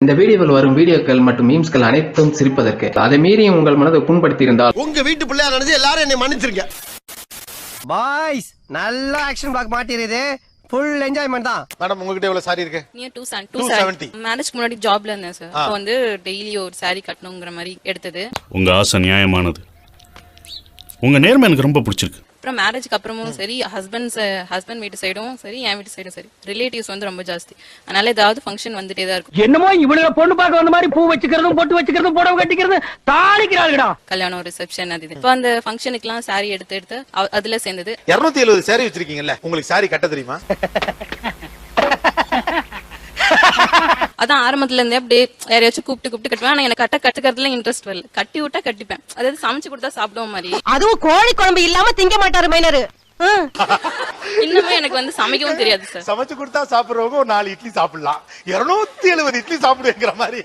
இந்த வீடியோவில் வரும் வீடியோக்கள் மற்றும் மீம்ஸ்கள் அனைத்தும் சிரிப்பதற்கு. அதை மீறி உங்கள் மனதை புண்படுத்தி இருந்தால் உங்க வீட்டு பிள்ளையா நினைச்சு எல்லாரும் என்னை மன்னிச்சிருங்க. பாய்ஸ் நல்ல ஆக்ஷன் பிளாக் மாட்டிருது. ஃபுல் என்ஜாய்மெண்ட் தான். மேடம் உங்ககிட்ட எவ்வளவு சாரி இருக்கு? நியர் 270. மேரேஜ்க்கு முன்னாடி ஜாப்ல இருந்தேன் சார். அப்போ வந்து டெய்லி ஒரு சாரி கட்டணுங்கிற மாதிரி எடுத்தது. உங்க ஆசை நியாயமானது. உங்க நேர்மை எனக்கு ரொம்ப பிடிச்சிருக்கு. அப்புறம் மேரேஜ்க்கு அப்புறமும் சரி, ஹஸ்பண்ட் வீட்டு சைடும் சரி, என் வீட்டு சைடும் சரி, ரிலேட்டிவ்ஸ் வந்து ரொம்ப ஜாஸ்தி. அதனால ஏதாவது ஃபங்க்ஷன் வந்துட்டே தான் இருக்கும். என்னமோ இவனுங்க பொண்ணு பார்க்க வந்த மாதிரி பூ வச்சுக்கிறதும் பொட்டு வச்சுக்கிறதும் புடவை கட்டிக்கிறதும் தாளிக்கிறாங்கடா. கல்யாணம், ரிசப்ஷன், அது இப்போ அந்த ஃபங்க்ஷனுக்குலாம் சாரி எடுத்து அதுல சேர்ந்தது. 270 சாரி வச்சிருக்கீங்கல்ல, உங்களுக்கு சாரி கட்ட தெரியுமா? அதான் ஆரம்பத்துல இருந்தே அப்படியே யாரையாச்சும் கூப்பிட்டு கட்டுவேன். ஆனா எனக்கு கட்டுக்கிறதுல இன்ட்ரெஸ்ட் வரல. கட்டி விட்டா கட்டிப்பேன். அதாவது சமைச்சு கொடுத்தா சாப்பிடுவோம் மாதிரி. அதுவும் கோழி குழம்பு இல்லாம திங்க மாட்டாரு மைனரு. இன்னுமே எனக்கு வந்து சமைக்கவும் தெரியாது சார். சமைச்சு கொடுத்தா சாப்பிடுறவங்க ஒரு 4 இட்லி சாப்பிடலாம், 270 இட்லி சாப்பிடுங்கிற மாதிரி.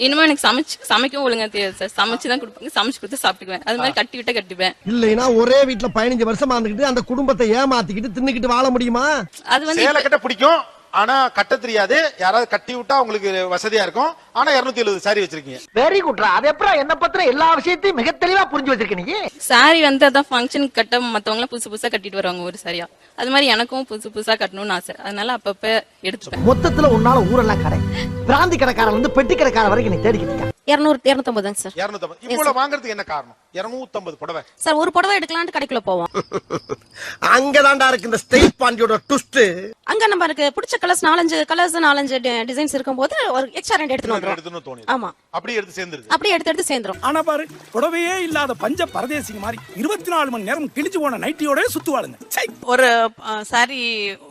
இனிமே எனக்கு சமைக்கவும் ஒழுங்கா தெரியாது சார். சமைச்சுதான் கொடுப்பாங்க, சமைச்சு கொடுத்து சாப்பிட்டுக்குவேன். அது மாதிரி கட்டி விட்டா கட்டிப்பேன். இல்லைன்னா ஒரே வீட்டுல 15 வருஷமா இருந்துகிட்டு அந்த குடும்பத்தை ஏமாத்திக்கிட்டு தின்னுக்கிட்டு வாழ முடியுமா? அது வந்து சேலை கட்ட பிடிக்கும், ஆனா கட்ட தெரியாது. யாராவது கட்டி விட்டா உங்களுக்கு வசதியா இருக்கும். ஆனா 270 சாரி வச்சிருக்கீங்க. வெரி குட்ரா. அது எப்பறம் என்ன பத்திர எல்லா விஷயத்தையும் மிக தெளிவா புரிஞ்சு வச்சிருக்க நீ. சாரி வந்து அதான் ஃபங்க்ஷனுக்கு கட்ட மத்தவங்க புதுசா கட்டிட்டு வருவாங்க ஒரு சாரியா. அது மாதிரி எனக்கும் புதுசா கட்டணும்னு ஆசை. அதனால அப்பப்ப எடுத்துப்பேன். மொத்தத்துல உன்னால ஊரெல்லாம் கடை பிராந்தி கடைக்காரன் வந்து பெட்டி கடைக்காரன் வரைக்கும் நீ தேடிக்கிட்டு இருக்க. 250 சார். 250 இவ்வளவு வாங்குறதுக்கு என்ன காரணம்? 250 புடவை சார் ஒரு புடவை எடுக்கலாம்னு கடைக்குள்ள போவோம். அங்கதான்டா இருக்கு இந்த ஸ்டேட் பாண்டியோட ட்விஸ்ட். அங்க நம்ம இருக்கு பிடிச்ச கலர்ஸ் 4 டிசைன்ஸ் இருக்கும்போது ஒரு எக்ஸ்ட்ரா 2 எடுத்துட்டு வந்துரும். ஆமா, அப்படியே எடுத்து சேர்ந்துருது. அப்படியே எடுத்து சேர்ந்துரும். ஆனா பாரு, புடவையே இல்லாத பஞ்ச பரதேசிங்க மாதிரி 24 மணி நேரம் கிழிச்சு போன நைட்டியோட சுத்துவாளுங்க. ஒரு சாரி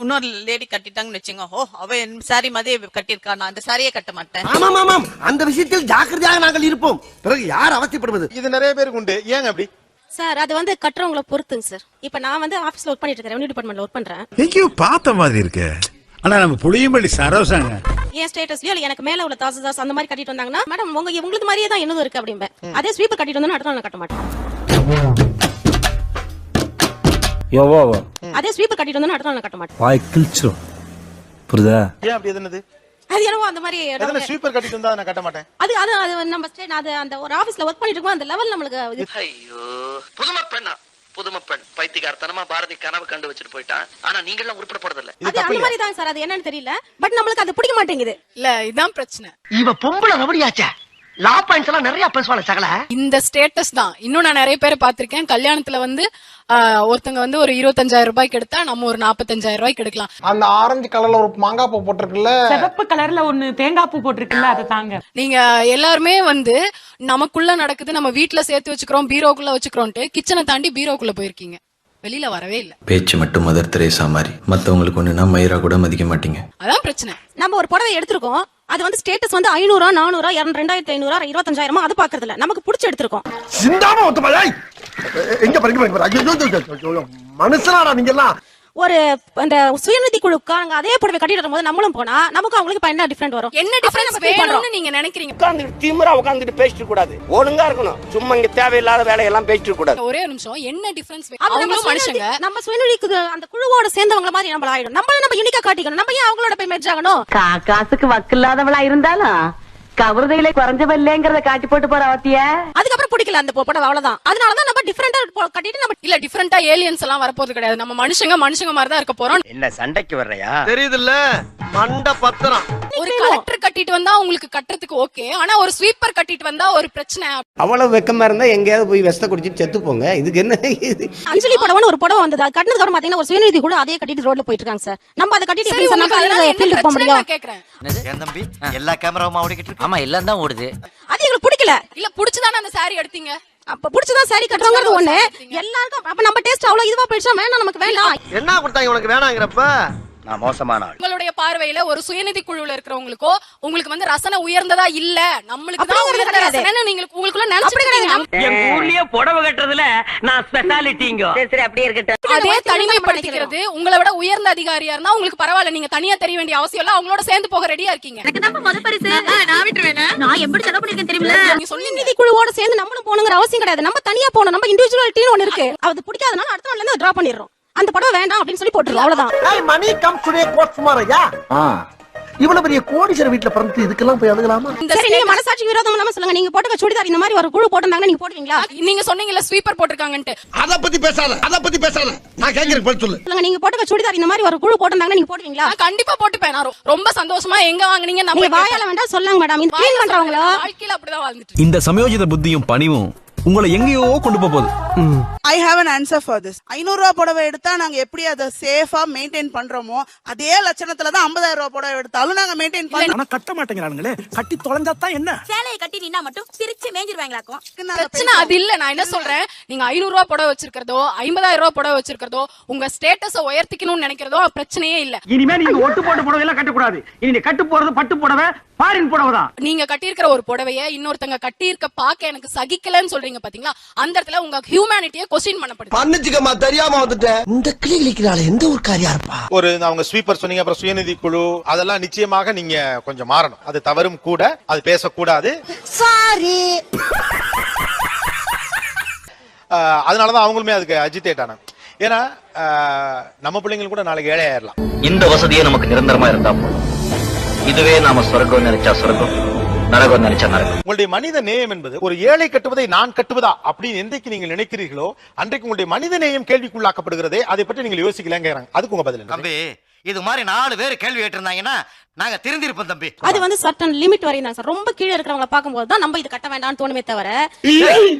இன்னொரு லேடி கட்டிட்டாங்கன்னு வச்சுங்க, ஓ அவ சாரி மாதிரி கட்டிருக்கா, நான் அந்த சாரியே கட்ட மாட்டேன். ஆமாம் ஆமாம், அந்த விஷயத்தில் ஜாக்கிரதையாக நாங்கள் இருப்போம். பிறகு யார் அவசியப்படுவது? இது நிறைய பேருக்கு உண்டு. ஏங்க அப்படி? சார் அது வந்து கட்டுறவங்கள பொறுத்துங்க சார். இப்ப நான் வந்து ஆபீஸ்ல ஒர்க் பண்ணிட்டு இருக்கேன், ரெவென்யூ டிபார்ட்மெண்ட்ல ஒர்க் பண்றேன். எங்கேயோ பார்த்த மாதிரி இருக்கு. ஆனா நம்ம புளியம்பள்ளி சரோசாங்க என் ஸ்டேட்டஸ்லயோ இல்ல எனக்கு மேல உள்ள தாஸ் அந்த மாதிரி கட்டிட்டு வந்தாங்கன்னா, மேடம் உங்களுக்கு மாதிரியே தான் என்னதும் இருக்கு அப்படிம்பேன். அதே ஸ்வீப்பர் கட்டிட்டு வந்தா அடுத்த நாள் கட்ட மாட்டேன். அதே ஸ்வீப்பர் கட்டிட்டு வந்தா அடுத்த நாள் கட்ட மாட்டேன். வாய் கிழிச்சிரும். புரியுதா? ஏன் அப்படி? எதுனது? அது என்னவோ அந்த மாதிரி ஸ்வீப்பர் கட்டிட்டு வந்தா நான் கட்ட மாட்டேன். அது நம்ம ஸ்டேட் அது அந்த ஒரு ஆபீஸ்ல ஒர்க் பண்ணிட்டு இருக்கோம், அந்த லெவல் நம்மளுக்கு. ஐயோ, புதுமை பெண் பைத்தியக்காரத்தனமா பாரதி கனவு கண்டு வச்சுட்டு போயிட்டான். ஆனா நீங்க எல்லாம் உருப்படப்படுறது இல்ல. அது அந்த மாதிரி தான் சார். அது என்னன்னு தெரியல, பட் நம்மளுக்கு அது பிடிக்க மாட்டேங்குது. இல்ல இதான் பிரச்சனை. இவ பொம்பளை ரபடியாச்சே. லா பாயிண்ட்ஸ் எல்லாம் நிறைய பேசுவாங்க சகல. இந்த ஸ்டேட்டஸ் தான். இன்னும் நான் நிறைய பேரை பாத்திருக்கேன். கல்யாணத்துல வந்து ஒருத்தங்க வந்து ஒரு 25,000 ரூபாய்க்கு எடுத்தா நம்ம ஒரு 45,000 ரூபாய்க்கு எடுக்கலாம். அந்த ஆரஞ்சு கலர்ல ஒரு மாங்காய் பூ போட்டிருக்குல்ல, சிவப்பு கலர்ல ஒண்ணு தேங்காய் பூ போட்டிருக்குல்ல, அதை தாங்க. நீங்க எல்லாருமே வந்து நமக்குள்ள நடக்குது, நம்ம வீட்டுல சேர்த்து வச்சுக்கிறோம், பீரோக்குள்ள வச்சுக்கிறோம்ட்டு கிச்சனை தாண்டி பீரோக்குள்ள போயிருக்கீங்க. வெளியில வரவே இல்ல. பேச்சு மட்டும் மதர் தெரேசா மாதிரி, மத்தவங்களுக்கு ஒண்ணுனா மயிரா கூட மதிக்க மாட்டீங்க. அதான் பிரச்சனை. நம்ம ஒரு புடவை எடுத்திருக்கோம், அது வந்து ஸ்டேட்டஸ் வந்து 500, 400, 2,500, 25,000 அது பாக்குறது இல்ல, நமக்கு பிடிச்சி எடுத்திருக்கோம். சிந்தாம ஒத்துமையாய் எங்க பாருங்க மனுஷனாடா நீங்க எல்லாம். ஒரு அந்த சுயநிதி குழுக்காரங்க அதே புடவை கட்டிட்டு வரும்போது நம்மளும் போனா நமக்கு அவங்களுக்கு என்ன டிஃபரண்ட் வரும்? என்ன டிஃபரன்ஸ் வேணும்னு நீங்க நினைக்கிறீங்க? உட்கார்ந்து திமிரா உட்கார்ந்துட்டு பேசிட்டு கூடாது, ஒழுங்கா இருக்கணும். சும்மா இங்க தேவையில்லாத வேலையெல்லாம் பேசிட்டு கூடாது. ஒரே ஒரு நிமிஷம், என்ன டிஃபரன்ஸ்? அவங்க மனுஷங்க, நம்ம சுயநிதி அந்த குழுவோட சேர்ந்தவங்க மாதிரி நம்ம ஆயிடும். நம்ம யூனிக்கா காட்டிக்கணும். நம்ம ஏன் அவங்களோட போய் மேட்ச் ஆகணும்? காசுக்கு வக்கில்லாதவளா இருந்தாலும் கவர்தையில குறைஞ்சவில்லைங்கிறத காட்டி போட்டு போற அவத்திய. அதுக்கப்புறம் பிடிக்கல அந்த புடவை, அவ்வளவுதான். அதனாலதான் நம்ம டிஃபரெண்டா கட்டிட்டு நம்ம இல்ல டிஃபரெண்டா ஏலியன்ஸ் எல்லாம் வரப்போறது கிடையாது. நம்ம மனுஷங்க மாதிரி தான் இருக்க போறோம். என்ன சண்டைக்கு வர்றையா? தெரியுதுல்ல, மண்ட பத்திரம். ஒரு கலெக்டர் கட்டிட்டு வந்தா உங்களுக்கு கட்டுறதுக்கு ஓகே, ஆனா ஒரு ஸ்வீப்பர் கட்டிட்டு வந்தா ஒரு பிரச்சனை. அவ்வளவு வெக்கமா இருந்தா எங்கேயாவது போய் வெஸ்ட குடிச்சிட்டு செத்து போங்க. இதுக்கு என்ன? அஞ்சலி புடவைன்னு ஒரு புடவை வந்தது, கட்டினதுக்கு அப்புறம் பாத்தீங்கன்னா ஒரு சுயநிதி கூட அதே கட்டிட்டு ரோட்ல போயிட்டு இருக்காங்க சார். நம்ம அதை கட்டிட்டு எப்படி ஃபீல்டுக்கு போக முடியும்? கேக்குறேன். என் தம்பி எல்லா கேமராவும் ஓடிக்கிட்டு இருக்கு. ஆமா எல்லாம் தான் ஓடுது. அது எங்களுக்கு பிடிக்கல. இல்ல புடிச்சுதானே அந்த சாரி எடுத்தீங்க? அப்ப புடிச்சதான் சாரி கட்டுறவங்க ஒண்ணு எல்லாருக்கும். அப்ப நம்ம டேஸ்ட் அவ்வளவு இதுவா போயிடுச்சா? வேணாம், நமக்கு வேண்டாம். என்ன கொடுத்தாங்க உனக்கு வேணாங்கிறப்ப? நான் மோசமான ஆள். உங்களுடைய பார்வையில ஒரு சுயநிதி குழுவுல இருக்கிறவங்களுக்கோ உங்களுக்கு வந்து ரசனை உயர்ந்ததா இல்ல, நம்மளுக்கு தான் உயர்ந்த ரசனை நீங்க உங்களுக்குள்ள நினைச்சிருக்கீங்க. என் ஊர்லயே புடவை கட்டுறதுல நான் ஸ்பெஷாலிட்டிங்க. சரி அப்படியே இருக்கட்டும். அதே தனிமைப்படுத்திக்கிறது உங்களை விட உயர்ந்த அதிகாரியா இருந்தா உங்களுக்கு பரவாயில்ல, நீங்க தனியா தெரிய வேண்டிய அவசியம் இல்ல, அவங்களோட சேர்ந்து போக ரெடியா இருக்கீங்க. எனக்கு தான் முத பரிசு, நான் விட்டுறேன். நான் எப்படி செலவு பண்ணிருக்கேன் தெரியுமா? நீங்க சுயநிதி குழுவோட சேர்ந்து நம்மளும் போணுங்கிற அவசியம் கிடையாது. நம்ம தனியா போணும். நம்ம இண்டிவிஜுவாலிட்டின்னு ஒன்னு இருக்கு. அது பிடிக்காதனால அடுத்த நாள்ல இருந்து டிரா பண்ணிடுறோம். அந்த புடவை வேண்டாம் அப்படின்னு சொல்லி போட்டுருவோம், அவ்வளவுதான். மணி கம் டுடே கோட் சுமாரையா இவ்வளவு பெரிய கோடீஸ்வரர் வீட்டுல பிறந்து இதுக்கெல்லாம் போய் அழுகலாமா? சரி, நீங்க மனசாட்சி விரோதம் இல்லாம சொல்லுங்க, நீங்க போட்டுக்க சுடிதார் இந்த மாதிரி ஒரு குழு போட்டிருந்தாங்கன்னா நீங்க போடுவீங்களா? நீங்க சொன்னீங்கல்ல ஸ்வீப்பர் போட்டிருக்காங்கன்ட்டு, அத பத்தி பேசாத நான் கேக்குறேன் பதில் சொல்லு. சொல்லுங்க, நீங்க போட்டுக்க சுடிதார் இந்த மாதிரி ஒரு குழு போட்டிருந்தாங்கன்னா நீங்க போடுவீங்களா? நான் கண்டிப்பா போட்டுப்பேன். நான் ரொம்ப சந்தோஷமா எங்க வாங்குனீங்க நம்ம நீங்க வாயால வேண்டாம் சொல்லுங்க மேடம், இந்த க்ளீன் பண்றவங்களோ வாழ்க்கையில அப்படிதான் வாழ்ந்துட்டு. இந்த சமயோஜித புத்தியும் பணிவும் உங்களை எங்கேயோ கொண்டு போகுது. I have an answer for this. 500 ரூபாய் புடவை எடுத்தா நாங்க எப்படி அதை சேஃபா மெயின்டைன் பண்றோமோ அதே லட்சணத்துல தான் 50,000 ரூபாய் புடவை எடுத்தாலும் நாங்க மெயின்டைன் பண்ணோம். ஆனா கட்ட மாட்டேங்கிறானுங்களே, கட்டி தொலைஞ்சாதான் என்ன? சேலையை கட்டி நின்னா மட்டும் பிரிச்சு மேஞ்சிருவாங்களாக்கும். பிரச்சனை அது இல்ல. நான் என்ன சொல்றேன், நீங்க 500 ரூபாய் புடவை வச்சிருக்கிறதோ 50,000 ரூபாய் புடவை வச்சிருக்கிறதோ உங்க ஸ்டேட்டஸ உயர்த்திக்கணும்னு நினைக்கிறதோ பிரச்சனையே இல்ல. இனிமே நீங்க ஒட்டு போட்ட புடவை எல்லாம் கட்ட கூடாது. இனி கட்டு போறது பட்டு புடவை, ஃபாரின் புடவை தான். நீங்க கட்டியிருக்கிற ஒரு புடவைய இன்னொருத்தங்க கட்டியிருக்க பாக்க எனக்கு சகிக்கலன்னு சொல்றீங்க பாத்தீங்களா, அந்த இடத்துல உங்க ஹியூமனிட்டியை கொஸ்டின் பண்ணப்படுது. மன்னிச்சுக்கமா, தெரியாம வந்துட்டேன். இந்த கிளி கிளிக்கிறாளே எந்த ஒரு காரியா இருப்பா? ஒரு அவங்க ஸ்வீப்பர் சொன்னீங்க, அப்புறம் சுயநிதி குழு, அதெல்லாம் நிச்சயமாக நீங்க கொஞ்சம் மாறணும். அது தவறும் கூட, அது பேசக்கூடாது. சாரி. அதனாலதான் அவங்களுமே அதுக்கு அஜிடேட் ஆனாங்க. ஏன்னா நம்ம பிள்ளைங்களுக்கு கூட நாளைக்கு ஏழை ஆயிரலாம். இந்த வசதியே நமக்கு நிரந்தரமா இருந்தா போதும். இதுவே நாம சொர்க்கம் நினைச்சா சொர்க்கம், நரகம் நினைச்சா நரகம். உங்களுடைய மனித நேயம் என்பது ஒரு ஏழை கட்டுவதை நான் கட்டுவதா அப்படின்னு என்றைக்கு நீங்கள் நினைக்கிறீர்களோ அன்றைக்கு உங்களுடைய மனித நேயம் கேள்விக்குள்ளாக்கப்படுகிறதே. அதை பற்றி நீங்கள் யோசிக்கலங்கிறாங்க. அதுக்கு உங்க பதில் என்ன? தம்பி, இது மாதிரி 4 பேர் கேள்வி கேட்டிருந்தாங்கன்னா நாங்க திருந்திருப்போம் தம்பி. அது வந்து சர்டன் லிமிட் வரையும் தான் சார். ரொம்ப கீழே இருக்கிறவங்கள பாக்கும்போது தான் நம்ம இது கட்ட வேண்டாம்னு தோணுமே தவிர.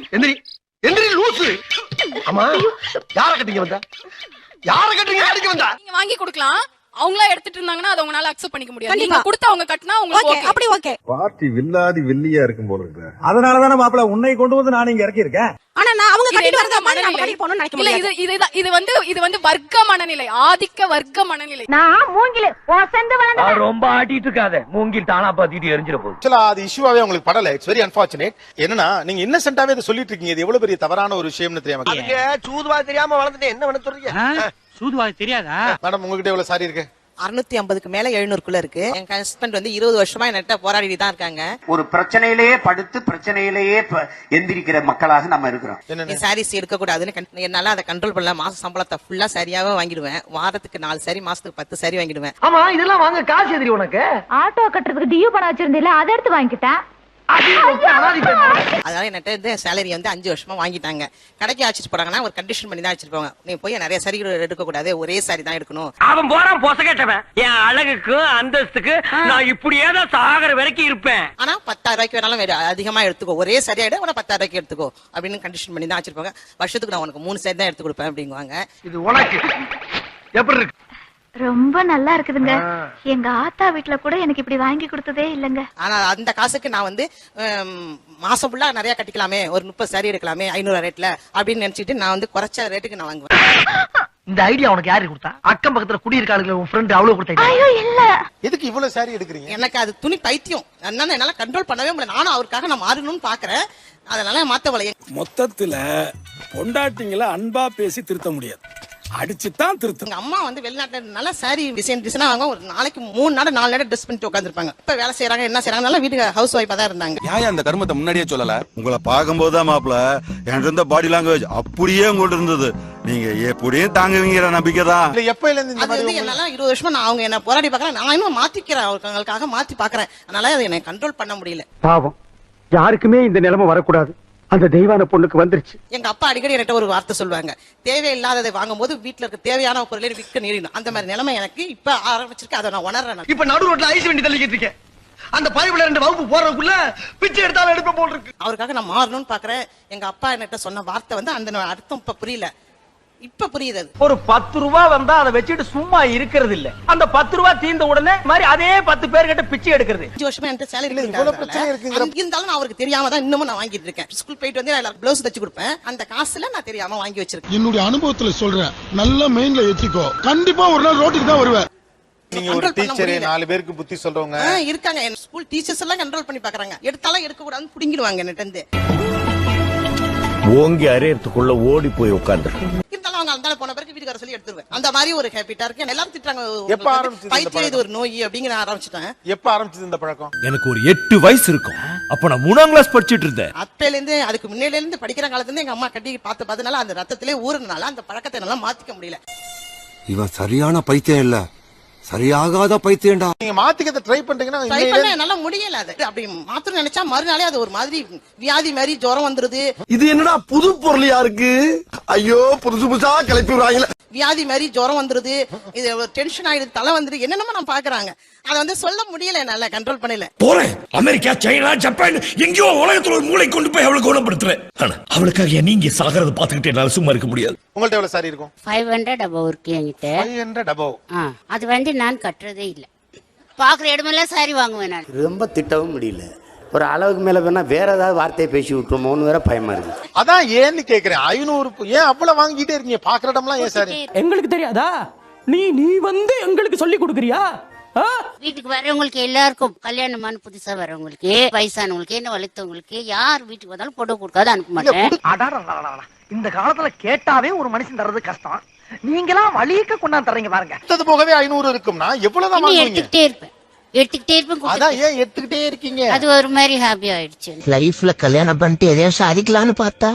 எந்திரி லூசு. ஆமா, யார கட்டிங்க வந்தா? யார கட்டிங்க அடிக்க வந்தா? நீங்க வாங்கி கொடுக்கலாம். அவங்களா எடுத்துட்டு இருந்தாங்கன்னா அதை உங்களால அக்செப்ட் பண்ணிக்க முடியாது. நீங்க கொடுத்து அவங்க கட்டினா உங்களுக்கு ஓகே, அப்படி ஓகே. பார்ட்டி வில்லாதி வில்லியா இருக்கும் போல இருக்கு. அதனாலதானே மாப்பிள்ள உன்னை கொண்டு வந்து நான் இங்க இறக்கி இருக்கேன். ஆனா நான் அவங்க கட்டிட்டு வரத மாதிரி நம்ம கட்டி போறோம்னு நினைக்க முடியாது. இது வந்து வர்க்க மனநிலை, ஆதிக்க வர்க்க மனநிலை. நான் மூங்கில ஒசந்து வளர்ந்த ரொம்ப ஆட்டிட்டு இருக்காத, மூங்கில் தானா பாத்திட்டு எரிஞ்சிர போகுது. ஆக்சுவலா அது இஷ்யூவாவே உங்களுக்கு படல. It's very unfortunate. என்னன்னா நீங்க இன்னசென்ட்டாவே இதை சொல்லிட்டு இருக்கீங்க. இது எவ்வளவு பெரிய தவறான ஒரு விஷயம்னு தெரியாம. அதுக்கு சூதுவா தெரியாம வளர்ந்துட்டே என்ன பண்ண சொல்றீங்க? சூதுவா தெரியாதா? மேடம், உங்ககிட்ட எவ்வளவு சாரி இருக்கு? 650க்கு மேல 700க்குள்ள இருக்கு. என் ஹஸ்பண்ட் வந்து 20 வருஷமா என்கிட்ட போராடிட்டு தான் இருக்காங்க. ஒரு பிரச்சனையிலேயே படுத்து பிரச்சனையிலேயே எந்திரிக்கிற மக்களாக நம்ம இருக்கிறோம். சாரீஸ் எடுக்க கூடாதுன்னு என்னால அதை கண்ட்ரோல் பண்ணல. மாச சம்பளத்தை ஃபுல்லா சரியாவே வாங்கிடுவேன். வாரத்துக்கு 4 சாரி, மாசத்துக்கு 10 சாரி வாங்கிடுவேன். ஆமா, இதெல்லாம் வாங்க காசு எதிரி உனக்கு? ஆட்டோ கட்டுறதுக்கு டியூ பணம் வச்சிருந்தீல, அதை எடுத்து வாங்கிட்டேன். அதனால என்கிட்ட இந்த சேலரி வந்து 5 வருஷமா வாங்கிட்டாங்க. கடைக்கு அழைச்சிட்டு போறாங்கன்னா ஒரு கண்டிஷன் பண்ணி தான் அழைச்சிட்டு போவாங்க. நீ போய் நிறைய சாரி எடுக்க கூடாது, ஒரே சாரி தான் எடுக்கணும். அவன் போறான் பொச கேட்டவன். என் அழகுக்கு அந்தஸ்துக்கு நான் இப்படியே தான் சாகர வரைக்கும் இருப்பேன். ஆனா 10,000 ரூபாய்க்கு வேணாலும் அதிகமா எடுத்துக்கோ, ஒரே சரியா எடு, உன 10,000 ரூபாய்க்கு எடுத்துக்கோ அப்படின்னு கண்டிஷன் பண்ணி தான் அழைச்சிருப்பாங்க. வருஷத்துக்கு நான் உனக்கு 3 சாரி தான் எடுத்து கொடுப்பேன் அப்படிங்குவாங்க. இது உனக்கு எப்படி இருக்கு? ரொம்ப நல்லா இருக்குதுங்க. எங்க ஆத்தா வீட்டுல கூட எனக்கு இப்படி வாங்கி கொடுத்ததே இல்லங்க. ஆனா அந்த காசுக்கு நான் வந்து மாசம் ஃபுல்லா நிறைய கட்டிக்கலாமே, ஒரு 30 சாரி எடுக்கலாமே 500 ரேட்ல அப்படின்னு நினைச்சிட்டு நான் வந்து குறைச்ச ரேட்டுக்கு நான் வாங்குவேன். இந்த ஐடியா உனக்கு யாரு கொடுத்தா? அக்கம் பக்கத்துல குடியிருக்காளுங்களே உன் ஃப்ரெண்ட் அவ்வளவு கொடுத்தா? ஐயோ இல்ல. எதுக்கு இவ்வளவு சாரி எடுக்கிறீங்க? எனக்கு அது துணி பைத்தியம். அதனால என்னால கண்ட்ரோல் பண்ணவே முடியல. நானும் அவருக்காக நான் மாறணும்னு பாக்குறேன். அதனால மாத்தவளைய மொத்தத்துல பொண்டாட்டிங்கள அன்பா பேசி திருத்த முடியாது, அடிச்சுதான் திருத்த. எங்க அம்மா வந்து வெளிநாட்டுல சாரி டிசைனா வாங்க, ஒரு நாளைக்கு 3 நாள் 4 நாள் ட்ரெஸ் பண்ணிட்டு உட்காந்துருப்பாங்க. இப்ப வேலை செய்யறாங்க, என்ன செய்யறாங்க, வீட்டுக்கு ஹவுஸ் ஒய்ஃபா தான் இருந்தாங்க. ஏன் அந்த கர்மத்தை முன்னாடியே சொல்லல? உங்களை பார்க்கும்போது தான் மாப்பிள எனக்கு இருந்த பாடி லாங்குவேஜ் அப்படியே உங்கள்ட்ட இருந்தது. நீங்க எப்படியும் தாங்குவீங்கிற நம்பிக்கை தான். அது வந்து என்னால 20 வருஷமா நான் அவங்க என்ன போராடி பாக்குறேன். நான் இன்னும் மாத்திக்கிறேன், அவங்களுக்காக மாத்தி பாக்குறேன். அதனால அதை எனக்கு கண்ட்ரோல் பண்ண முடியல. பாவம், யாருக்குமே இந்த நிலைமை வரக்கூடாது. அந்த தெய்வான பொண்ணுக்கு வந்துருச்சு. எங்க அப்பா அடிக்கடி என்கிட்ட ஒரு வார்த்தை சொல்லுவாங்க, தேவையில்லாததை வாங்கும் போது வீட்டுல இருக்க தேவையான பொருளை விற்க நேரிடும். அந்த மாதிரி நிலைமை எனக்கு இப்ப ஆரம்பிச்சிருக்கு. அதை நான் உணர்றேன். இப்ப நடு ரோட்ல ஐஸ் வண்டி தள்ளிக்கிட்டு இருக்கேன். அந்த பைப்ல 2 வகுப்பு போறதுக்குள்ள பிச்சை எடுத்தாலும் எடுப்ப போல் இருக்கு. அவருக்காக நான் மாறணும்னு பாக்குறேன். எங்க அப்பா என்கிட்ட சொன்ன வார்த்தை வந்து அந்த அர்த்தம் இப்ப புரியல. இப்ப புரியுது. ஒரு 10 ரூபாய் வந்தா அதை வச்சுட்டு சும்மா இருக்கிறது இல்ல. அந்த 10 ரூபாய் தீர்ந்த உடனே மாதிரி அதே 10 பேர்கிட்ட பிச்சை எடுக்கிறது. 5 வருஷமா என்கிட்ட சேலரி இருந்தாலும் நான் அவருக்கு தெரியாம தான் இன்னமும் நான் வாங்கிட்டு இருக்கேன். ஸ்கூல் போயிட்டு வந்து பிளவுஸ் தச்சு கொடுப்பேன். அந்த காசுல நான் தெரியாம வாங்கி வச்சிருக்கேன். என்னுடைய அனுபவத்துல சொல்றேன், நல்ல மெயின்ல ஏத்திக்கோ, கண்டிப்பா ஒரு நாள் ரோட்டுக்கு தான் வருவேன். நீங்க ஒரு டீச்சர், 4 பேருக்கு புத்தி சொல்றவங்க இருக்காங்க. என் ஸ்கூல் டீச்சர்ஸ் எல்லாம் கண்ட்ரோல் பண்ணி பாக்குறாங்க. எடுத்தாலும் எடுக்க கூடாதுன்னு புடிங்கிடுவாங்க என்கிட்ட இருந்து. ஓங்கி அரையறதுக்குள்ள ஓடி போய் உட்கார்ந்து இருந்தாலும் அவங்க அந்த போன பிறகு வீட்டுக்கு வர சொல்லி எடுத்துருவேன். அந்த மாதிரி ஒரு ஹேபிட்டா இருக்கு. எல்லாரும் திட்டுறாங்க, எப்ப ஆரம்பிச்சது பைத்தியம், இது ஒரு நோய் அப்படிங்கிற ஆரம்பிச்சிட்டேன். எப்ப ஆரம்பிச்சது இந்த பழக்கம்? எனக்கு ஒரு 8 வயசு இருக்கும். அப்ப நான் 3ஆம் கிளாஸ் படிச்சிட்டு இருந்தேன். அப்பையில இருந்து அதுக்கு முன்னையில இருந்து படிக்கிற காலத்துல இருந்து எங்க அம்மா கட்டி பார்த்ததுனால அந்த ரத்தத்திலே ஊறுனால அந்த பழக்கத்தை நல்லா மாத்திக்க முடியல. இவன் சரியான பைத்தியம் இல்ல, சரியாகாத பைத்தியம்டா. நீங்க மாத்திக்க ட்ரை பண்றீங்கன்னா ட்ரை பண்ண என்னால முடியல. அது அப்படி மாத்திரம் நினைச்சா மறுநாளே அது ஒரு மாதிரி வியாதி மாதிரி ஜுரம் வந்துருது. இது என்னடா புது பொருளியா இருக்கு? ஐயோ புதுசு புதுசா கிளப்பி விடுறாங்களே. வியாதி மாதிரி ஜுரம் வந்துருது, இது டென்ஷன் ஆயிடுது, தலை வந்துருது, என்னென்னமோ நான் பாக்குறாங்க. அதை வந்து சொல்ல முடியல, என்னால கண்ட்ரோல் பண்ணல. போறேன் அமெரிக்கா, சைனா, ஜப்பான் எங்கேயோ உலகத்துல ஒரு மூளை கொண்டு போய் அவளை குணப்படுத்துறேன். ஆனா அவளுக்காக நீங்க சாகிறத பாத்துக்கிட்டே என்னால சும்மா இருக்க முடியாது. உங்கள்ட்ட எவ்வளவு சாரி இருக்கும்? 500 above இருக்கு என்கிட்ட. 500 above. அது வந்து நான் கட்டுறதே இல்ல. பாக்குற இடமெல்லாம் சாரி வாங்குவேன் நான். ரொம்ப திட்டவும் முடியல. ஒரு அளவுக்கு மேல வேணா வேற ஏதாவது வார்த்தையை பேசி விட்டுருமோன்னு வேற பயமா இருக்கு. அதான் ஏன்னு கேக்குறேன். 500 ஏன் அவ்வளவு வாங்கிட்டே இருக்கீங்க? பாக்குற இடம்லாம் ஏன் சாரி? எங்களுக்கு தெரியாதா? நீ வந்து எங்களுக்கு சொல்லி கொடுக்குறியா? வீட்டுக்கு வரவங்களுக்கு எல்லாருக்கும் கல்யாணமான புதுசா வரவங்களுக்கு, வயசானவங்களுக்கு, என்ன வளர்த்தவங்களுக்கு யார் வீட்டுக்கு வந்தாலும் போட்டோ கொடுக்காத அனுப்ப மாட்டேன். இந்த காலத்துல கேட்டாவே ஒரு மனுஷன் தர்றது கஷ்டம். நீங்களாம் வழியக்க கொண்டாந்து தர்றீங்க பாருங்க. அது போகவே 500 இருக்கும்னா எவ்வளவுதான் வாங்குவீங்க? எடுத்துக்கிட்டே இருப்பேன். அதான் ஏன் எடுத்துக்கிட்டே இருக்கீங்க? அது ஒரு மாதிரி ஹாப்பி ஆயிடுச்சு. லைஃப்ல கல்யாணம் பண்ணிட்டு எதையும் சாதிக்கலாம்னு பார்த்தா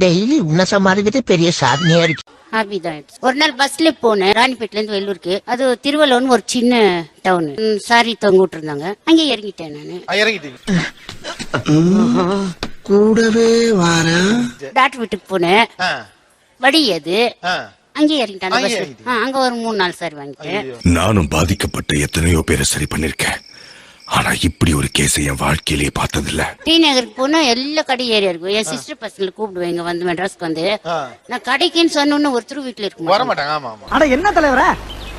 டெய்லி உன்ன சமாளிக்கிறது பெரிய சாதனையா இருக்கு. ஹாப்பி தான். ஒரு நாள் பஸ்ல போனேன் ராணிப்பேட்ல இருந்து வெள்ளூருக்கு. அது திருவள்ளூர்னு ஒரு சின்ன டவுன். சாரி தொங்க விட்டுருந்தாங்க, அங்கே இறங்கிட்டேன் நானு. இறங்கிட்டீங்க? கூடவே வரேன். டாக்டர் வீட்டுக்கு போனேன், வடி அது அங்கே இறங்கிட்டேன். அங்க ஒரு 3 நாள் சாரி வாங்கிட்டேன். நானும் பாதிக்கப்பட்ட எத்தனையோ பேரை சரி பண்ணிருக்கேன். ஆனா இப்படி ஒரு கேஸ் என் வாழ்க்கையிலேயே பார்த்ததில்ல. டி நகருக்கு போனா எல்லா கடையும் ஏரியா இருக்கும். என் சிஸ்டர் பசங்களை கூப்பிடுவேன் இங்க வந்து மெட்ராஸ்க்கு வந்து. நான் கடைக்குன்னு சொன்னோன்னு ஒருத்தர் வீட்டுல இருக்கும் வர மாட்டாங்க. ஆமா ஆமா. அட என்ன தலைவரே,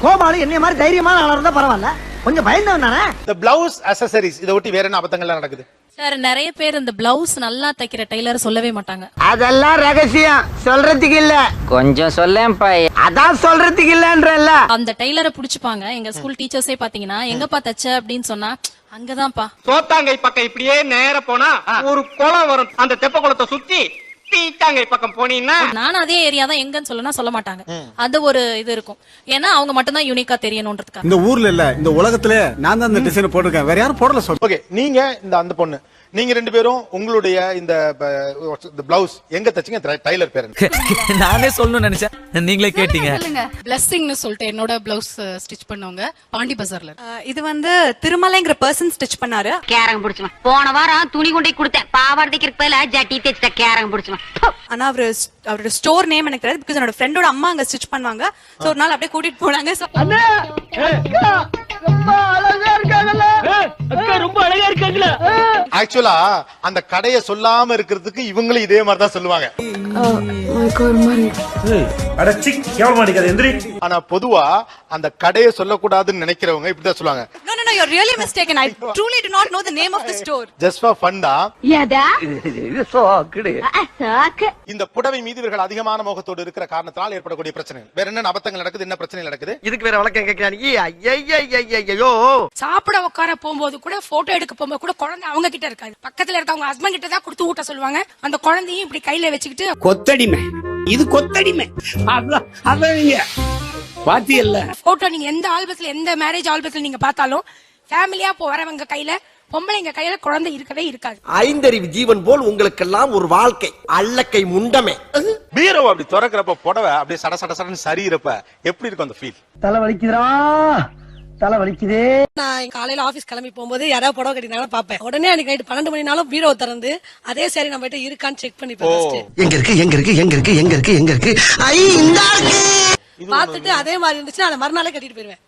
கோபாலு என்னைய மாதிரி தைரியமான ஆளா இருந்தா பரவாயில்ல, கொஞ்சம் பயந்தவன் தானே. இந்த பிளவுஸ் அக்சசரிஸ் இதை ஒட்டி வேற என்ன அபத்தங்கள்லாம் நடக்குது? சார் நிறைய பேர் இந்த பிளவுஸ் நல்லா தைக்கிற டெய்லர் சொல்லவே மாட்டாங்க. அதெல்லாம் ரகசியம், சொல்றதுக்கு இல்ல. கொஞ்சம் சொல்லேன்ப்பா. அதான் சொல்றதுக்கு இல்லன்றல்ல. அந்த டெய்லரை புடிச்சுப்பாங்க. எங்க ஸ்கூல் டீச்சர்ஸே பாத்தீங்கன்னா எங்கப்பா தச்ச அப்படின்னு சொன்னா அங்கதான்ப்பா. சோத்தாங்கை பக்கம் இப்படியே நேர போனா ஒரு குளம் வரும். அந்த தெப்ப குளத்தை சுத்தி தீட்டாங்கை பக்கம் போனீங்கன்னா நானும் அதே ஏரியா தான் எங்கன்னு சொல்ல மாட்டாங்க. அது ஒரு இது இருக்கும். ஏன்னா அவங்க மட்டும் தான் யூனிக்கா தெரியணும்ன்றதுக்காக. இந்த ஊர்ல இல்ல, இந்த உலகத்துல நான் தான் இந்த டிசைன் போட்டிருக்கேன், வேற யாரும் போடல சொல்ல. ஓகே, நீங்க இந்த அந்த பொண்ணு நீங்க 2 பேரும் உங்களுடைய இந்த பிளவுஸ் எங்க தச்சீங்க? டைலர் பேர் நானே சொல்லணும்னு நினைச்சேன், நீங்களே கேட்டீங்க. பிளஸ்ஸிங்னு சொல்லிட்டு என்னோட பிளவுஸ் ஸ்டிச் பண்ணவங்க பாண்டி பஜார்ல. இது வந்து திருமலைங்கிற பர்சன் ஸ்டிச் பண்ணாரு. கேரங்க புடிச்சுமா. போன வாரம் துணி கொண்டே கொடுத்தேன், பாவாடைக்கு இருப்பல ஜட்டி தேய்ச்சிட்ட கேரங்க புடிச்சுமா. ஆனா அவரோட ஸ்டோர் நேம் எனக்கு தெரியாது. பிகாஸ் என்னோட ஃப்ரெண்டோட அம்மா அங்க ஸ்டிச் பண்ணுவாங்க. சோ ஒரு நாள் அப்படியே கூட்டிட்டு போனாங்க. ரொம்ப அழகா இருக்காங்களா? ஆக்சுவலா அந்த கடையை சொல்லாம இருக்கிறதுக்கு இவங்களும் இதே மாதிரி தான் சொல்லுவாங்க. ஆனா பொதுவா அந்த கடையை சொல்லக்கூடாதுன்னு நினைக்கிறவங்க இப்படிதான் சொல்லுவாங்க. No, you're really mistaken. I truly do not know the name of the store. Just for fun da. Yada? இது சோக்குடு. இந்த புடவை மீது இவர்கள் அதிகமான மோகத்தோடு இருக்கிற காரணத்தால் ஏற்படக்கூடிய பிரச்சனை. வேற என்ன அபத்தங்கள் நடக்குது? என்ன பிரச்சனை நடக்குது? இதுக்கு வேற வழக்கம் கேட்கிறாங்க. ஐயோ, சாப்பிட உட்கார போகும்போது கூட போட்டோ எடுக்க போகும்போது கூட குழந்தை அவங்க கிட்ட இருக்காது, பக்கத்துல இருக்கவங்க ஹஸ்பண்ட் கிட்ட தான் கொடுத்து ஊட்ட சொல்லுவாங்க. அந்த குழந்தையும் இப்படி கையில வச்சுக்கிட்டு கொத்தடிமை, இது கொத்தடிமை. பாத்தியல்ல போட்டோ நீங்க எந்த ஆல்பத்துல எந்த மேரேஜ் ஆல்பத்துல நீங்க பார்த்தாலும் ஃபேமிலியா வரவங்க கையில பொம்பளைங்க கையில குழந்தை இருக்கவே இருக்காது. 5 அறிவு ஜீவன் போல் உங்களுக்கெல்லாம் ஒரு வாழ்க்கை அல்லக்கை முண்டமே. பீரோ அப்படி திறக்கிறப்ப புடவை அப்படியே சட சட சடன்னு சரியிறப்ப எப்படி இருக்கும் அந்த ஃபீல்? தலை வலிக்குதுடா, தலை வலிக்குதே. நான் காலையில ஆபீஸ் கிளம்பி போகும்போது யாராவது புடவை கட்டினாலும் பாப்பேன். உடனே அன்னைக்கு நைட் 12 மணினாலும் பீரோ திறந்து அதே சரி நம்ம கிட்ட இருக்கான்னு செக் பண்ணி பார்த்துட்டு அதே மாதிரி இருந்துச்சுன்னா அதை மறுநாளே கட்டிட்டு போயிருவேன்.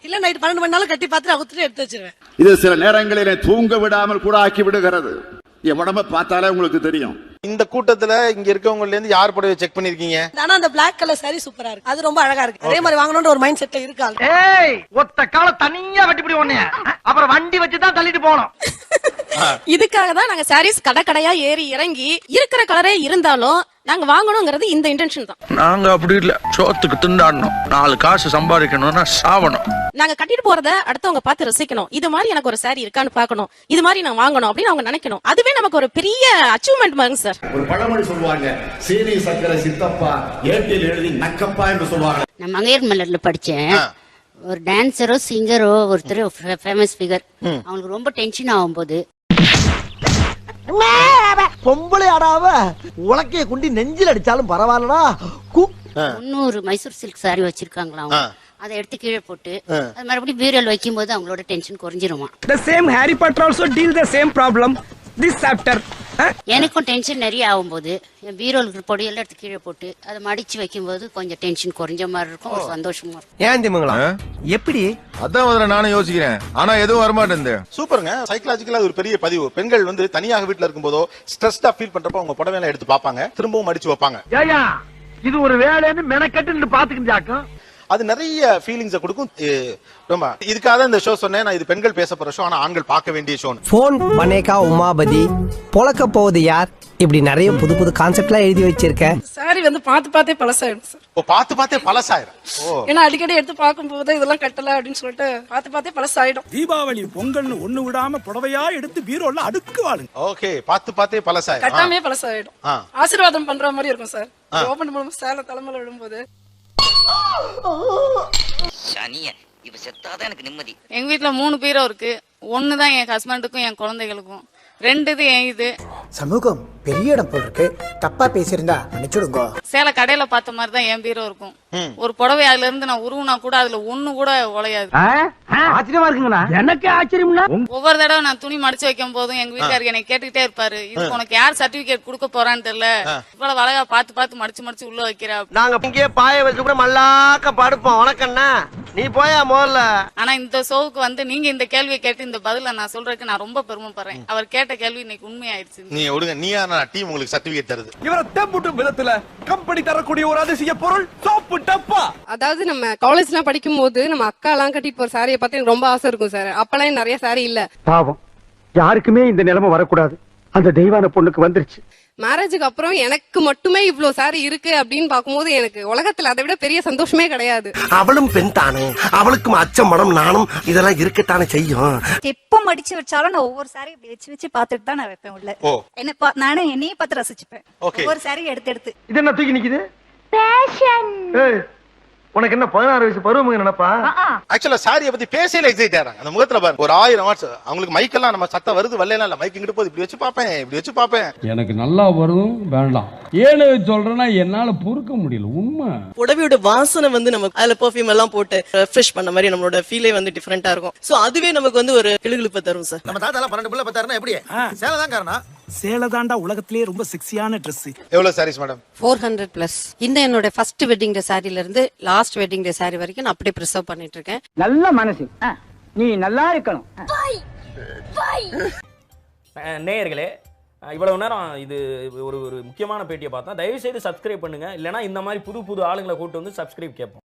இல்ல நைட் 12 மணினாலும் கட்டி பார்த்துட்டு அவுத்துட்டு எடுத்து வச்சிருவேன். இது சில நேரங்களிலே தூங்க விடாமல் கூட ஆக்கி விடுகிறது. என் உடம்ப பார்த்தாலே உங்களுக்கு தெரியும். இந்த கூட்டத்துல இங்க இருக்கவங்கல இருந்து யார் புடவை செக் பண்ணிருக்கீங்க? ஆனா அந்த Black கலர் சாரி சூப்பரா இருக்கு, அது ரொம்ப அழகா இருக்கு. அதே மாதிரி வாங்கணும்ன்ற ஒரு மைண்ட் செட்ல இருக்காங்க. ஏய், ஒத்த கால தனியா வெட்டிப்படி ஒண்ணே, அப்புறம் வண்டி வச்சு தான் தள்ளிட்டு போறோம். இதுக்காக தான் நாங்க சாரீஸ் கடையா ஏறி இறங்கி இருக்கிற கலரே இருந்தாலும் நாங்க வாங்கணும்ங்கிறது இந்த இன்டென்ஷன் தான். நாங்க அப்படி இல்ல, சோத்துக்கு திண்டாடணும், 4 காசு சம்பாதிக்கணும்னா சாவணும். நாங்க கட்டிட்டு போறத அடுத்தவங்க பார்த்து ரசிக்கணும். இது மாதிரி எனக்கு ஒரு சாரி இருக்கான்னு பார்க்கணும், இது மாதிரி நான் வாங்கணும் அப்படின்னு அவங்க நினைக்கணும். அதுவே நமக்கு ஒரு பெரிய அச்சீவ்மெண்ட் மாதிரி சார். ஒரு பழமொழி சொல்லுவாங்க, சீனி சக்கரை சித்தப்பா ஏட்டில் எழுதி நக்கப்பா என்று சொல்லுவாங்க. நான் மங்கையர் மலர்ல படிச்சேன். ஒரு டான்சரோ சிங்கரோ ஒருத்தர் ஃபேமஸ் ஃபிகர், அவங்களுக்கு ரொம்ப டென்ஷன் ஆகும்போது பொம்பளை ஆடாவ உலக்கைய குண்டி நெஞ்சில் அடிச்சாலும் பரவாயில்லடா 300 மைசூர் சில்க் சாரி வச்சிருக்காங்களா அவங்க. அதை எடுத்து கீழே போட்டு அது மறுபடியும் பீரோல் வைக்கும் போது அவங்களோட tension குறைஞ்சிருமா. The same Harry Potter also deal the same problem. This chapter. எனக்கும் டென்ஷன் நிறைய ஆகும்போது என் பீரோலுக்கு பொடியெல்லாம் எடுத்து கீழே போட்டு அதை மடிச்சு வைக்கும்போது கொஞ்சம் டென்ஷன் குறைஞ்ச மாதிரி இருக்கும், ஒரு சந்தோஷமா இருக்கும். ஏன் திமுங்களா எப்படி அதான் முதல்ல நானும் யோசிக்கிறேன், ஆனா எதுவும் வரமாட்டேன். சூப்பருங்க. சைக்கலாஜிக்கலா ஒரு பெரிய பதிவு. பெண்கள் வந்து தனியாக வீட்டுல இருக்கும்போதோ ஸ்ட்ரெஸ்டா ஃபீல் பண்றப்போ அவங்க புடவையெல்லாம் எடுத்து பார்ப்பாங்க, திரும்பவும் மடிச்சு வைப்பாங்க. ஏயா இது ஒரு வேலைன்னு மெனக்கட்டு பாத்துக்கிட்டாக்கும். அது நிறைய ஃபீலிங்ஸை கொடுக்கும். ரொம்ப இதுக்காக தான் இந்த ஷோ சொன்னேன் நான், இது பெண்கள் பேச போற ஷோ, ஆனா ஆண்கள் பார்க்க வேண்டிய ஷோ. போன் பனேகா உமாபதி பொழக்க போகுது யார், இப்படி நிறைய புது புது கான்செப்ட்லாம் எழுதி வச்சிருக்கேன். சாரி வந்து பார்த்தே பழசாயிடும் சார். ஓ பார்த்தே பழசாயிரும். ஓ ஏன்னா அடிக்கடி எடுத்து பார்க்கும்போது இதெல்லாம் கட்டல அப்படின்னு சொல்லிட்டு பார்த்தே பழசாயிடும். தீபாவளி பொங்கல்னு ஒண்ணு விடாம புடவையா எடுத்து பீரோல அடுக்கு வாழுங்க. ஓகே பார்த்தே பழசாயிரும். கட்டாமே பழசாயிடும். ஆசீர்வாதம் பண்ற மாதிரி இருக்கும் சார். ஓபன் பண்ணும்போது சேலை தலைமையில விடும்போது சனியன் இப்ப செத்தாதான் எனக்கு நிம்மதி. எங்க வீட்டுல 3 பீரோ இருக்கு. 1 தான் என் ஹஸ்பண்டுக்கும் என் குழந்தைகளுக்கும், 2 இது என் இது. சமூகம் பெரிய இடம் போல் இருக்கு, தப்பா பேசியிருந்தா மன்னிச்சுடுங்க. சேலை கடையில பார்த்த மாதிரி தான் என் பீரோ இருக்கும். ஒரு புடவை அதுல இருந்து நான் உருவுனா கூட அதுல 1 கூட உழையாது. ஆச்சரியமா இருக்குங்களா? எனக்கு ஆச்சரியம்னா ஒவ்வொரு தடவை நான் துணி மடிச்சு வைக்கும் போதும் எங்க வீட்டுக்காரருக்கு என்னை கேட்டுக்கிட்டே இருப்பாரு, இதுக்கு உனக்கு யார் சர்டிபிகேட் கொடுக்க போறான்னு தெரியல, இவ்வளவு அழகா பார்த்து மடிச்சு உள்ள வைக்கிறா. நாங்க இங்கே பாய வச்சு கூட மல்லாக்க படுப்போம். உனக்கண்ணா நீ போயா முதல்ல. ஆனா இந்த ஷோவுக்கு வந்து நீங்க இந்த கேள்வியை கேட்டு இந்த பதில நான் சொல்றதுக்கு நான் ரொம்ப பெருமைப்படுறேன். அவர் கேட்ட கேள்வி இன்னைக்கு உண்மையாயிருச்சு. நீ விடுங்க, நீயா டீம் உங்களுக்கு சர்டிபிகேட் தருது. இவர தெம்புட்டு விதத்துல கம்பெனி தரக்கூடிய ஒரு அதிசய பொருள் சோப்பு டப்பா. அதாவது நம்ம காலேஜ்லாம் படிக்கும் போது நம்ம அக்கா எல்லாம் கட்டிட்டு போற சாரியை பார்த்து எனக்கு ரொம்ப ஆசை இருக்கும் சார். அப்பெல்லாம் நிறைய சாரி இல்ல. பாவம் யாருக்குமே இந்த நிலைமை வரக்கூடாது, அந்த தெய்வான பொண்ணுக்கு வந்துருச்சு. மேரேஜுக்கு அப்புறம் எனக்கு மட்டுமே இவ்ளோ சாரி இருக்கு அப்படின்னு பாக்கும்போது எனக்கு உலகத்துல அதை விட பெரிய சந்தோஷமே கிடையாது. அவளும் பெண் தானே, அவளுக்கும் அச்சம் மனம் நானும் இதெல்லாம் இருக்கத்தானே செய்யும். எப்ப மடிச்சு வச்சாலும் நான் ஒவ்வொரு சாரி இப்படி வச்சு பார்த்துட்டு தான் நான் வைப்பேன் உள்ள. என்ன நானே என்னையே பார்த்து ரசிச்சுப்பேன். ஒவ்வொரு சாரி எடுத்து இது என்ன தூக்கி நிக்குது? உனக்கு என்ன 16 வயசு பருவம் நினைப்பா? ஆக்சுவலா சாரியை பத்தி பேசல எக்ஸைட் ஆறாங்க. அந்த முகத்துல பாருங்க ஒரு 1000 வாட்ஸ் அவங்களுக்கு மைக்கெல்லாம் நம்ம சத்தம் வருது வரலாம் இல்ல, மைக் இங்கிட்டு போது இப்படி வச்சு பாப்பேன். எனக்கு நல்லா வரும் வேண்டாம் ஏன்னு சொல்றேன்னா என்னால பொறுக்க முடியல. உண்மை புடவையோட வாசனை வந்து நம்ம அதுல பெர்ஃபியூம் எல்லாம் போட்டு ஃப்ரெஷ் பண்ண மாதிரி நம்மளோட ஃபீலே வந்து டிஃபரெண்டா இருக்கும். சோ அதுவே நமக்கு வந்து ஒரு கிளுகிளுப்பை தரும் சார். நம்ம தாத்தா 12 பிள்ளை பத்தாருன்னா எப்படி சேலை தான் காரணம். சேலை தாண்டா உலகத்திலேயே ரொம்ப செக்ஸியான ட்ரெஸ். எவ்வளவு சாரீஸ் மேடம்? 400+. இந்த என்னோட ஃபர்ஸ்ட் வெட்டிங் டே சாரில இருந்து லாஸ்ட் வெட்டிங் டே சாரி வரைக்கும் நான் அப்படியே ப்ரிசர்வ் பண்ணிட்டு இருக்கேன். நல்ல மனசு, நீ நல்லா இருக்கணும். நேயர்களே, இவ்வளவு நேரம் இது ஒரு முக்கியமான பேட்டியை பார்த்தா, தயவு செய்து சப்ஸ்கிரைப் பண்ணுங்க. இல்லைன்னா இந்த மாதிரி புது ஆளுங்களை கூட்டு வந்து சப்ஸ்கிரைப் கேட்போம்.